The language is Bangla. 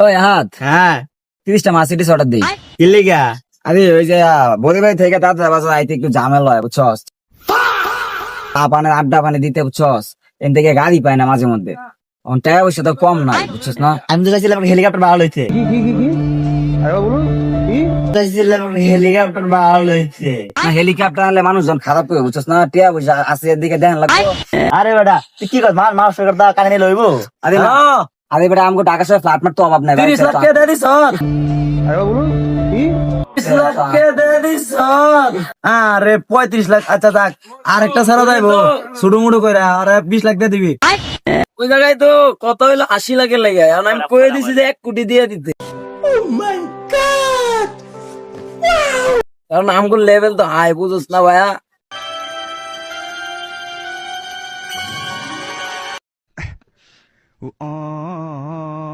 ওই হাত হ্যাঁ 30টা মার্সিডিস অর্ডার দিই। কি লিগা? আরে ওই যে বদি ভাই থেকে তাড়াতাড়ি বাজার আইতে একটু ঝামেলা হয় বুঝছস, চা পানি আড্ডা পানি দিতে বুঝছস, এন থেকে গাড়ি পায় না মাঝে মধ্যে, টাকা পয়সা তো কম নাই বুঝছস না। আমি তো চাইছিলাম হেলিকপ্টার ভালো হয়েছে। চাইছিলাম হেলিকপ্টার ভালো হয়েছে। না হেলিকপ্টার আনলে মানুষজন খারাপ হবে বুঝছস না, টাকা পয়সা আছে এদিকে দেন লাগবে। আরে বেটা তুই কি কর মাল সরকার দা কানে নিয়ে লইবো। আরে না, আরে বেটা আমগো ঢাকা শহরে ফ্ল্যাট মার তো অভাব নাই ভাই। 30 লাখ কে দিয়ে দিছ? আরে বলুন কি 30 লাখ কে দিয়ে দিছ? আরে 35 লাখ। আচ্ছা থাক, আরেকটা ছাড়া যাইবো ছুডু মুডু কইরা আর 20 লাখ দিয়ে দিবি। ওই জায়গায় তো কত হইলো 80 লাখের লেগে, এখন আমি কয়ে দিছি যে 1 কোটি দিয়ে দিতে। কারণ আমগুলো লেভেল তো হাই বুঝছ না ভাইয়া। Oh